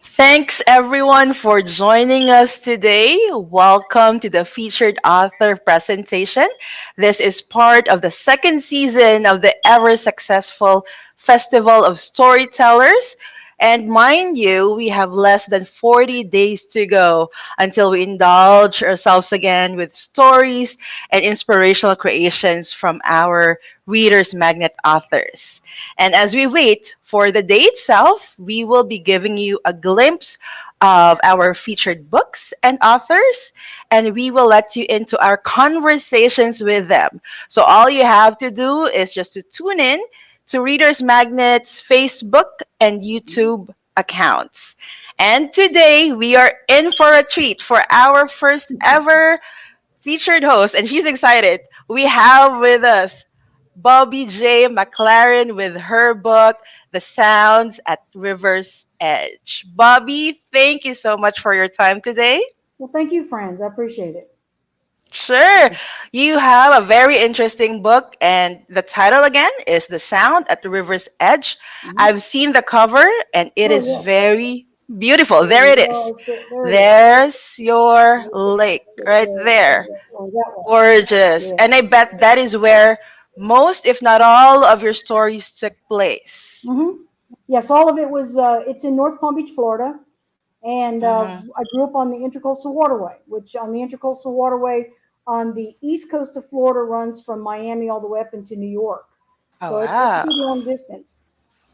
Thanks everyone for joining us today. Welcome to the featured author presentation. This is part of the second season of the ever successful Festival of Storytellers. And mind you, we have less than 40 days to go until we indulge ourselves again with stories and inspirational creations from our Reader's Magnet authors. And as we wait for the day itself, we will be giving you a glimpse of our featured books and authors, and we will let you into our conversations with them. So all you have to do is just to tune in to Readers Magnet's Facebook and YouTube accounts. And today we are in for a treat for our first ever featured host, and she's excited. We have with us Bobbie J. McClaren with her book, The Sounds at River's Edge. Bobbie, thank you so much for your time today. Well, thank you, friends. I appreciate it. Sure. You have a very interesting book, and the title again is The Sound at the River's Edge. Hmm. I've seen the cover, and it Oh, is yes. very beautiful. There There you it go. is. There it is. There's your lake right there. Oh, that one. Gorgeous. Yeah. And I bet that is where most, if not all, of your stories took place. Hmm. Yes, all of it was, it's in North Palm Beach, Florida. And Mm-hmm. I grew up on the Intercoastal Waterway, which on the Intercoastal Waterway on the east coast of Florida runs from Miami all the way up into New York. Oh, So it's a good wow. long distance.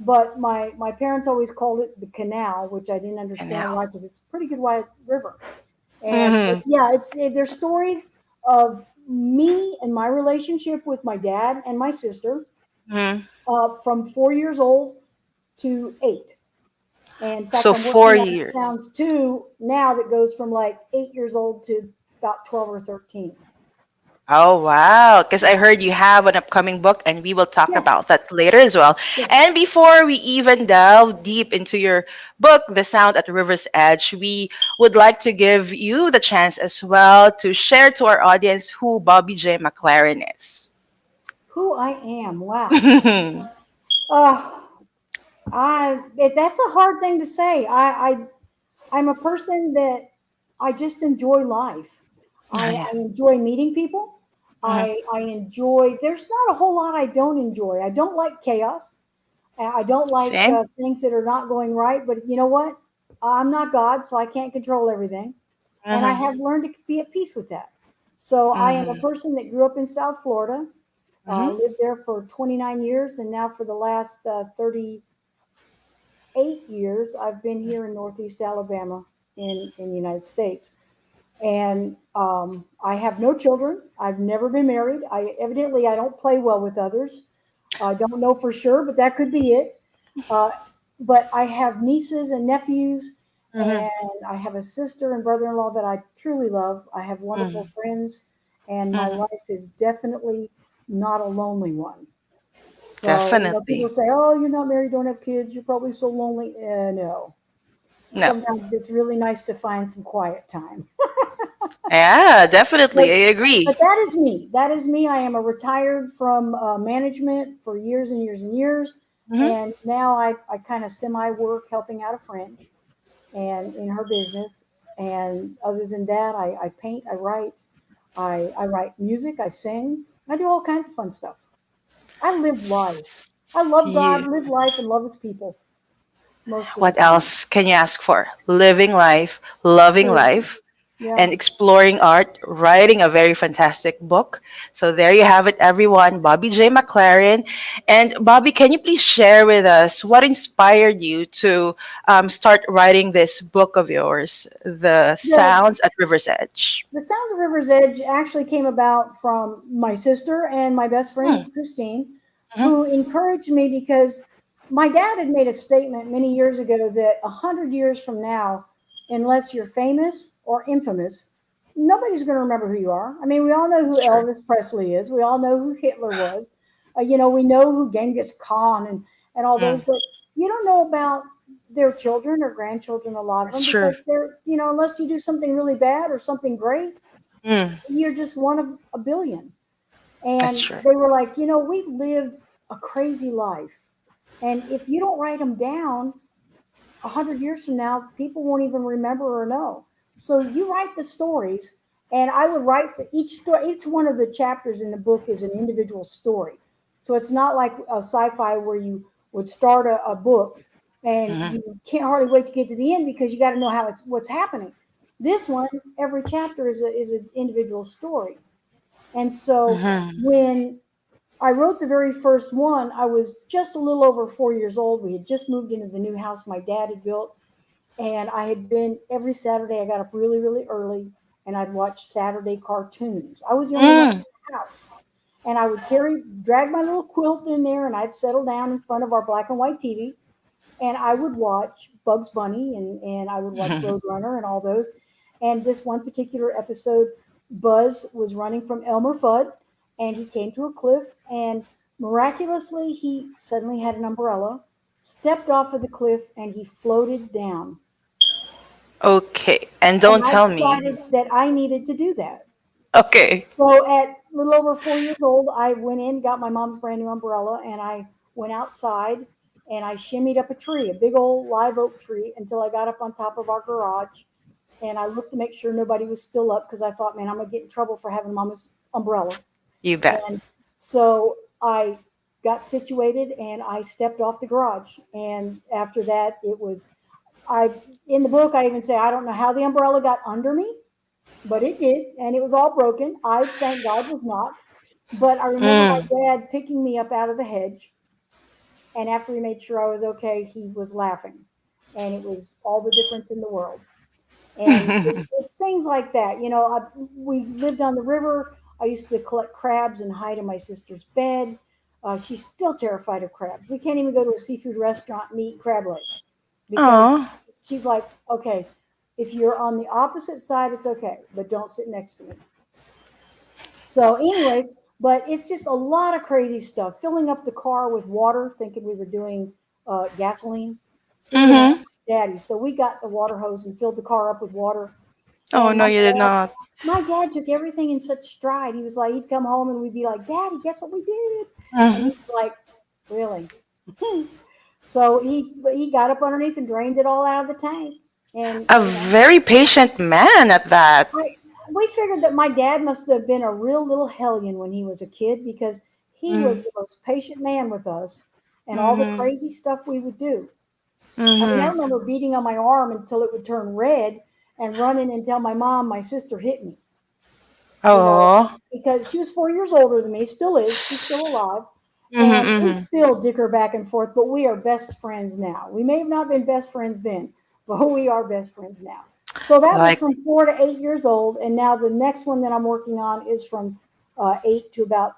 But my parents always called it the canal, which I didn't And understand now. why, because it's a pretty good wide river. And Mm-hmm. yeah, there's stories of me and my relationship with my dad and my sister Mm-hmm. from 4 years old to eight. And in fact, So I'm four working on years. Sounds 2 now that goes from like 8 years old to about 12 or 13. Oh, wow. Because I heard you have an upcoming book, and we will talk about Yes, that later as well. yes. And before we even delve deep into your book, The Sound at the River's Edge, we would like to give you the chance as well to share to our audience who Bobbie J. McClaren is. Who I am. Wow. Uh, that's a hard thing to say. I'm a person that I just enjoy life. Oh, yeah. I enjoy meeting people. Mhm. I enjoy, there's not a whole lot I don't enjoy. I don't like chaos. I don't like Same. things that are not going right. But you know what? I'm not God, so I can't control everything. And I Mhm. have learned to be at peace with that. So I am a Mhm. person that grew up in South Florida, Mhm. lived there for 29 years, and now for the last 38 years, I've been here in Northeast Alabama in the United States. And I have no children. I've never been married. I don't play well with others. I don't know for sure, but that could be it. Uh, but I have nieces and nephews, Mhm. and I have a sister and brother-in-law that I truly love. I have wonderful Mhm. friends, and my Mhm. life is definitely not a lonely one. So, people Definitely. say, "Oh, you're not married, don't have kids, you're probably so lonely." No, No. sometimes it's really nice to find some quiet time. Yeah, definitely. But I agree. that is me. That is me. I am a retired from management for years and years and years, Mhm. and now I kind of semi work helping out a friend and in her business. And other than that, I paint, I write, I write music, I sing, I do all kinds of fun stuff. I live life. I love God, You, live life, and love His people most of the what time. else can you ask for? Living life, loving Seriously, life, yeah. and exploring art, writing a very fantastic book. So there you have it, everyone. Bobbie J. McClaren. And Bobbie, can you please share with us what inspired you to start writing this book of yours, The The Sounds at River's Edge? The Sounds of River's Edge actually came about from my sister and my best Hmm. friend, Christine, Mhm. who encouraged me because my dad had made a statement many years ago that 100 years from now, unless you're famous or infamous, nobody's going to remember who you are. I mean, we all know who Sure. Elvis Presley is. We all know who Hitler was. We know who Genghis Khan and all those, Mm, but you don't know about their children or grandchildren, a lot of that's them, true. because unless you do something really bad or something great, Mm, you're just one of a billion. that's And true. they were like, we lived a crazy life. And if you don't write them down, 100 years from now, people won't even remember or know. So you write the stories, and I would write each story. Each one of the chapters in the book is an individual story. So it's not like a sci-fi where you would start a book and Mhm. you can't hardly wait to get to the end because you got to know how it's what's happening. This one, every chapter is an individual story, and so Mhm. when I wrote the very first one, I was just a little over 4 years old. We had just moved into the new house my dad had built, and I had been every Saturday. I got up really, really early, and I'd watch Saturday cartoons. I was the only one Mm. in the house, and I would drag my little quilt in there, and I'd settle down in front of our black and white TV, and I would watch Bugs Bunny and I would watch Roadrunner and all those. And this one particular episode, Buzz was running from Elmer Fudd, and he came to a cliff, and miraculously he suddenly had an umbrella, stepped off of the cliff, and he floated down. Okay, and And don't I tell me. decided that I needed to do that. Okay. So at a little over 4 years old, I went in, got my mom's brand new umbrella, and I went outside and I shimmied up a tree, a big old live oak tree, until I got up on top of our garage. And I looked to make sure nobody was still up because I thought, man, I'm gonna get in trouble for having mama's umbrella. You bet. And so I got situated and I stepped off the garage. And after that, it was I in the book I even say I don't know how the umbrella got under me, but it did, and it was all broken. I thank God was not. But I remember my Mm. dad picking me up out of the hedge, and after he made sure I was okay, he was laughing, and it was all the difference in the world. And it's things like that. We lived on the river. I used to collect crabs and hide in my sister's bed. She's still terrified of crabs. We can't even go to a seafood restaurant and eat crab legs because Oh. she's like, okay, if you're on the opposite side, it's okay, but don't sit next to me. So, anyways, but it's just a lot of crazy stuff. Filling up the car with water, thinking we were doing gasoline. We didn't have Mhm. daddy, so we got the water hose and filled the car up with water. Oh And no, you did not. my dad took everything in such stride. He was like, he'd come home and we'd be like, "Daddy, guess what we did?" And Mhm. he's like, "Really?" So he got up underneath and drained it all out of the tank. And A very patient man at that. I we figured that my dad must have been a real little hellion when he was a kid because he Mm. was the most patient man with us and all the Mhm. crazy stuff we would do. I mean, I Mhm. remember beating on my arm until it would turn red and running and tell my mom my sister hit me, you know, Oh. because she was 4 years older than me, still is, she's still alive. Mhm. And we Mhm. still dicker back and forth, but we are best friends now. We may have not been best friends then, but we are best friends now. So that was Like. from 4 to 8 years old. And now the next one that I'm working on is from 8 to about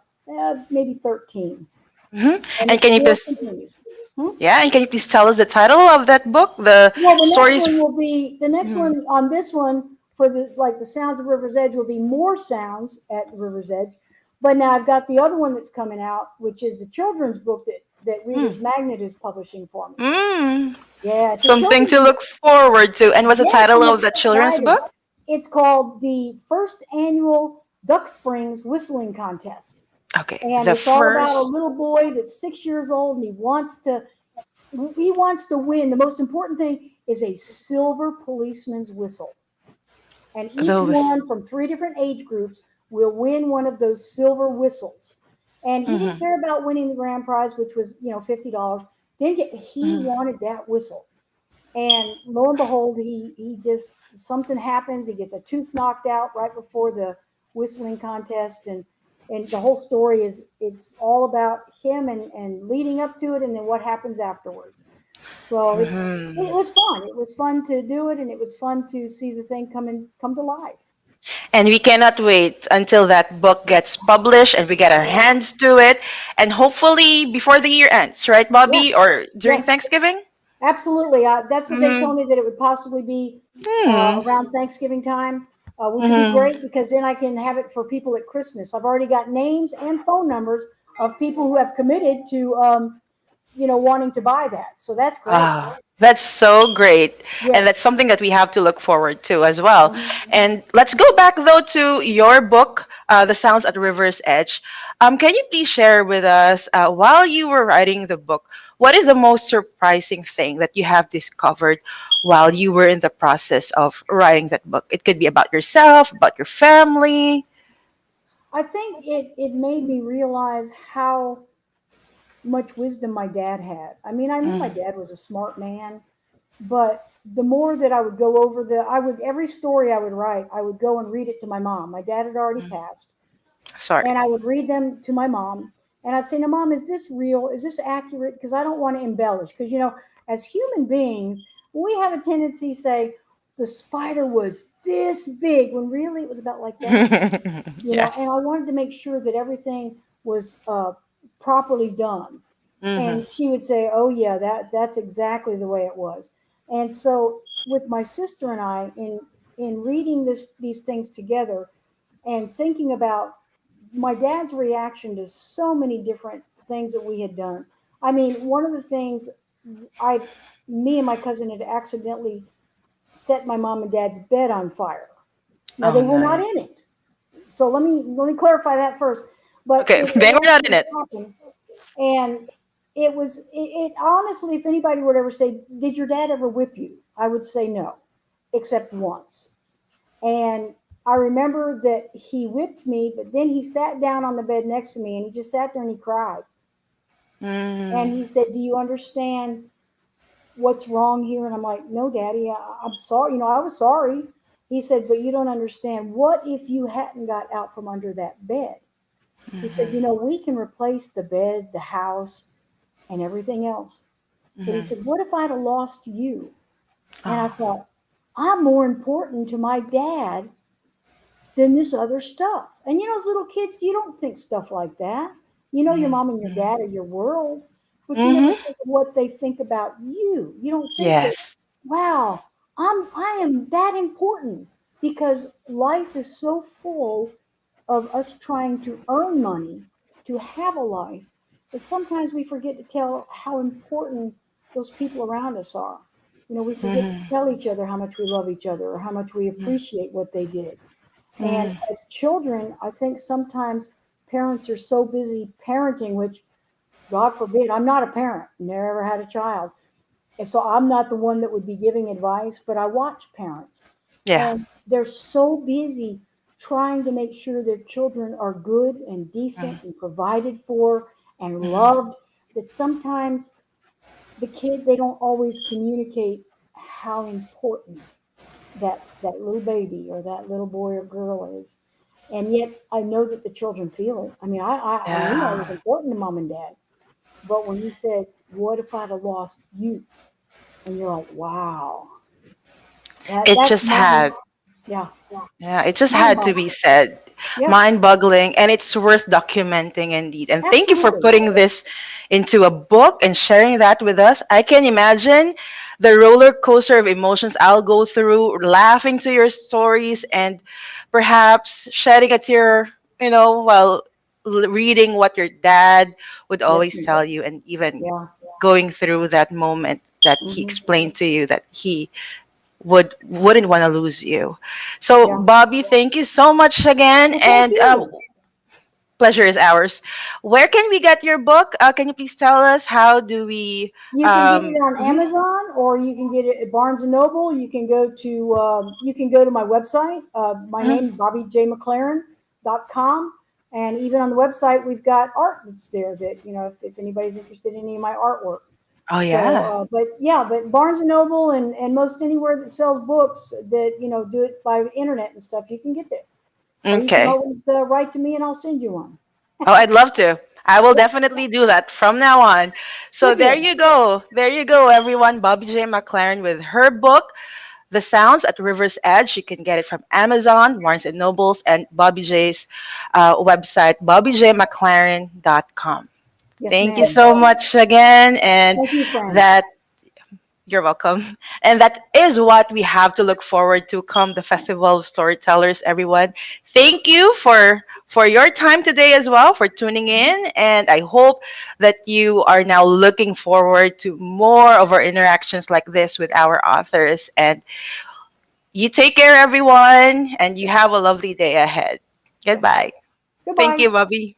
maybe 13. Mhm. And And it can you still please? continues. Hmm? Yeah. And can you please tell us the title of that book? The Well, stories. the next Mhm. one on this one for the Sounds of River's Edge will be more sounds at the River's Edge. But now I've got the other one that's coming out, which is the children's book that Mm. Reader's Magnet is publishing for me. Mm. Yeah, it's a Something children's to book. look forward to. And what's the Yes, title I'm of the children's excited. book? It's called the first annual Duck Springs Whistling Contest. Okay. And The it's all about a first. little boy that's 6 years old and he wants to win. The most important thing is a silver policeman's whistle. And each Those. one from three different age groups will win one of those silver whistles. And he didn't Mhm. care about winning the grand prize, which was, $50. He Mhm. wanted that whistle. And lo and behold, he just something happens. He gets a tooth knocked out right before the whistling contest, and the whole story is it's all about him and leading up to it, and then what happens afterwards. So it Mhm. was fun. It was fun to do it, and it was fun to see the thing come to life. And we cannot wait until that book gets published and we get our Yeah. hands to it. And hopefully before the year ends, right, Bobby? Yes. Or during Yes. Thanksgiving? Absolutely. That's what they Mm-hmm. told me that it would possibly be Hmm. around Thanksgiving time, which would be Mm-hmm. great because then I can have it for people at Christmas. I've already got names and phone numbers of people who have committed to, wanting to buy that. So that's great. Ah, that's so great. And that's Yes. something that we have to look forward to as well. Mhm. And let's go back though to your book, The Sounds at the River's Edge. Can you please share with us, while you were writing the book, what is the most surprising thing that you have discovered while you were in the process of writing that book? It could be about yourself, about your family. I think it made me realize how much wisdom my dad had. I mean, I knew my Mm, dad was a smart man, but the more that I would go over I would, every story I would write, I would go and read it to my mom. My dad had already mm. passed, Sorry. and I would read them to my mom, and I'd say, "Now, mom, is this real? Is this accurate? Because I don't want to embellish. Because as human beings, we have a tendency to say the spider was this big when really it was about like that. And Yes. I wanted to make sure that everything was properly done. Hmm. And she would say, "Oh yeah, that's exactly the way it was." And so with my sister and I, in reading these things together and thinking about my dad's reaction to so many different things that we had done. I mean, one of the things I, me and my cousin had accidentally set my mom and dad's bed on fire. Now Oh they were not no. in it, so let me clarify that first. But Okay, it they were not in actually it. happened, and it honestly, if anybody would ever say, "Did your dad ever whip you?" I would say no, except once. And I remember that he whipped me, but then he sat down on the bed next to me and he just sat there and he cried. And Mm, he said, "Do you understand what's wrong here?" And I'm like, "No, Daddy, I'm sorry. I was sorry." He said, "But you don't understand. What if you hadn't got out from under that bed?" He said, mhm, "We can replace the bed, the house, and everything else. But he mhm. said, what if I'd have lost you?" And I Oh. thought, I'm more important to my dad than this other stuff. And as little kids, you don't think stuff like that. Your Mhm, mom and your mhm. dad are your world, but you never Mhm. think of what they think about you. You don't think that, Yes. wow, I am that important, because life is so full of us trying to earn money to have a life that sometimes we forget to tell how important those people around us are. We forget to Mhm, tell each other how much we love each other or how much we mhm, appreciate what they did. And mhm. as children, I think sometimes parents are so busy parenting, which, God forbid, I'm not a parent, never had a child. And so I'm not the one that would be giving advice, but I watch parents. Yeah. And they're so busy trying to make sure their children are good and Mhm, decent and provided for and mhm. loved, that sometimes they don't always communicate how important that little baby or that little boy or girl is. And yet I know that the children feel it. I mean, I knew I was Yeah. important to mom and dad, but when he said, "What if I'd have lost you?" and you're like, wow, It that's just mind, had. yeah, Yeah, it just mind had to be boggling. said. Yeah, Mind-boggling, and it's worth documenting indeed. And thank you for absolutely. putting this into a book and sharing that with us. I can imagine the roller coaster of emotions I'll go through, laughing to your stories, and perhaps shedding a tear, while reading what your dad would Yes, always ma'am. tell you, and even Yeah. going through that moment that he Hmm. explained to you that he wouldn't want to lose you. So, Yeah. Bobby, thank you so much again, Well, thank and you. pleasure is ours. Where can we get your book? Can you please tell us how do we? You can get it on Mhm. Amazon, or you can get it at Barnes and Noble. You can go to my website. My Mhm. name, BobbieJMcClaren.com. And even on the website, we've got art that's there that, if anybody's interested in any of my artwork. Oh So, yeah. but yeah, but Barnes and Noble and most anywhere that sells books that, do it by internet and stuff, you can get there. Or you can Okay. always write to me and I'll send you one. Oh, I'd love to. I will Yeah, definitely do that from now on. So good there deal. you go. There you go, everyone. Bobby J. McClaren with her book, The Sounds at River's Edge. You can get it from Amazon, Barnes and Nobles, and Bobby J's website, bobbyjmcclaren.com. Yes, Thank you ma'am. so much again. And Thank you, Fran. that you're welcome. And that is what we have to look forward to come the Festival of Storytellers, everyone. Thank you for your time today as well, for tuning in. And I hope that you are now looking forward to more of our interactions like this with our authors. And you take care, everyone, and you have a lovely day ahead. Yes. Goodbye. Thank Goodbye. you, Bobby.